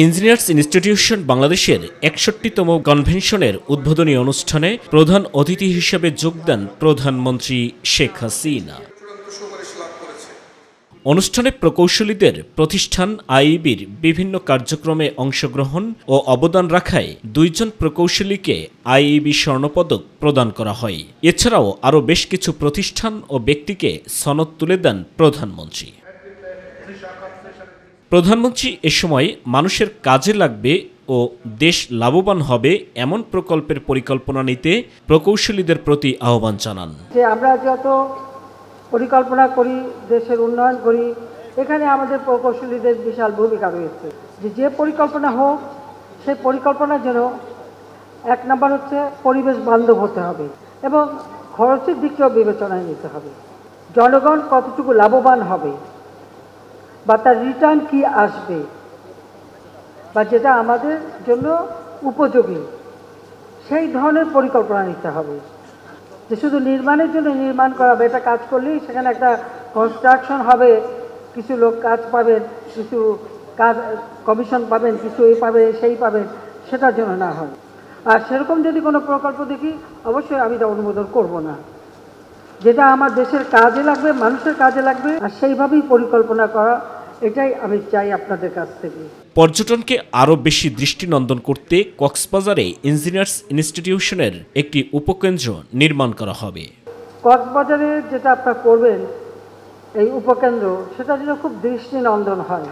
Engineers institution বাংলাদেশের ৬১তম কনভেনশনের উদ্বোধনী অনুষ্ঠানে প্রধান অতিথি হিসেবে যোগ দেন প্রধানমন্ত্রী শেখ হাসিনা। অনুষ্ঠানে প্রকৌশলীদের প্রতিষ্ঠান আইইবির বিভিন্ন কার্যক্রমে অংশগ্রহণ ও অবদান রাখায় ২ জন প্রকৌশলীকে আইইবি স্বর্ণপদক প্রদান করা হয়। এছাড়াও আরও বেশ কিছু প্রতিষ্ঠান ও ব্যক্তিকে সনদ তুলে দেন প্রধানমন্ত্রী। প্রধানমন্ত্রী এ সময় মানুষের কাজে লাগবে ও দেশ লাভবান হবে এমন প্রকল্পের পরিকল্পনা নিতে প্রকৌশলীদের প্রতি আহ্বান জানান। আমরা যত পরিকল্পনা করি, দেশের উন্নয়ন করি, এখানে আমাদের প্রকৌশলীদের বিশাল ভূমিকা রয়েছে। যে পরিকল্পনা হোক, সেই পরিকল্পনা যেন ১ নম্বর হচ্ছে পরিবেশ বান্ধব হতে হবে এবং খরচের দিকটাও বিবেচনায় নিতে হবে। জনগণ কতটুকু লাভবান হবে বা তার রিটার্ন কি আসবে বা যেটা আমাদের জন্য উপযোগী, সেই ধরনের পরিকল্পনা নিতে হবে। যে শুধু নির্মাণের জন্য নির্মাণ করা হবে, এটা কাজ করলেই সেখানে একটা কনস্ট্রাকশন হবে, কিছু লোক কাজ পাবেন, কিছু কাজ কমিশন পাবেন, কিছু এই পাবে সেই পাবেন, সেটার জন্য না হয়। আর সেরকম যদি কোনো প্রকল্প দেখি, অবশ্যই আমি এটা অনুমোদন করব না। যেটা আমার দেশের কাজে লাগবে, মানুষের কাজে লাগবে, আর সেইভাবেই পরিকল্পনা করা, এটাই আমি চাই আপনাদের কাছ থেকে। পর্যটনকে আরও বেশি দৃষ্টিনন্দন করতে কক্সবাজারে ইঞ্জিনিয়ার্স ইনস্টিটিউশনের একটি উপকেন্দ্র নির্মাণ করা হবে। কক্সবাজারে যেটা আপনারা করবেন, এই উপকেন্দ্র, সেটা যেন খুব দৃষ্টিনন্দন হয়।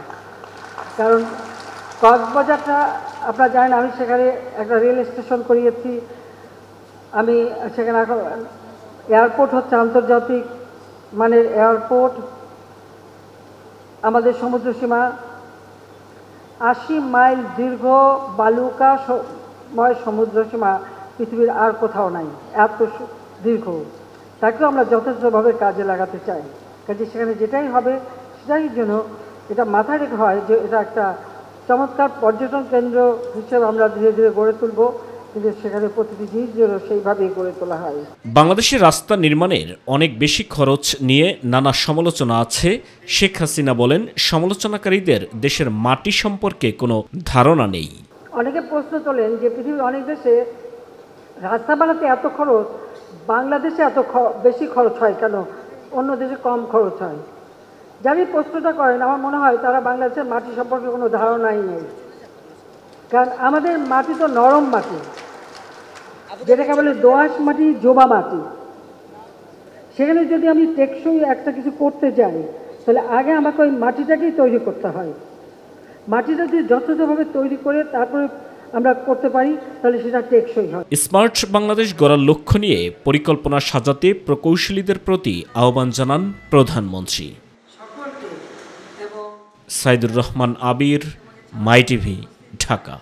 কারণ কক্সবাজারটা আপনারা জানেন, আমি সেখানে একটা রেল স্টেশন করিয়েছি, আমি সেখানে এখন এয়ারপোর্ট হচ্ছে আন্তর্জাতিক মানের এয়ারপোর্ট। আমাদের সমুদ্রসীমা ৮০ মাইল দীর্ঘ বালুকাময় সমুদ্রসীমা পৃথিবীর আর কোথাও নাই, এত দীর্ঘ। তাকেও আমরা যথেষ্টভাবে কাজে লাগাতে চাই। কাজে সেখানে যেটাই হবে, সেটাই যেন এটা মাথায় রেখে হয় যে এটা একটা চমৎকার পর্যটন কেন্দ্র হিসেবে আমরা ধীরে ধীরে গড়ে তুলব, কিন্তু সেখানে প্রতিটি জিনিস যেন সেইভাবেই গড়ে তোলা হয়। বাংলাদেশের রাস্তা নির্মাণের অনেক বেশি খরচ নিয়ে নানা সমালোচনা আছে। শেখ হাসিনা বলেন, সমালোচনাকারীদের দেশের মাটি সম্পর্কে কোনো ধারণা নেই। অনেকে প্রশ্ন তোলেন যে পৃথিবীর অনেক দেশে রাস্তা বানাতে এত খরচ, বাংলাদেশে এত বেশি খরচ হয় কেন, অন্য দেশে কম খরচ হয়? যারা প্রশ্নটা করেন, আমার মনে হয় তারা বাংলাদেশের মাটি সম্পর্কে কোনো ধারণাই নেই। কারণ আমাদের মাটি তো নরম মাটি, যেটাকে বলে দোআঁশ মাটি, জোবা মাটি। সেখানে যদি আমি টেকসই একটা কিছু করতে যাই, তাহলে আগে আমাকে ওই মাটিটাকেই তৈরি করতে হয়। মাটিটা যদি যথাযথভাবে তৈরি করে তারপরে আমরা করতে পারি, তাহলে সেটা টেকসই হয়। স্মার্ট বাংলাদেশ গড়ার লক্ষ্য নিয়ে পরিকল্পনা সাজাতে প্রকৌশলীদের প্রতি আহ্বান জানান প্রধানমন্ত্রী। সাইদুর রহমান আবির, মাই টিভি, ঢাকা।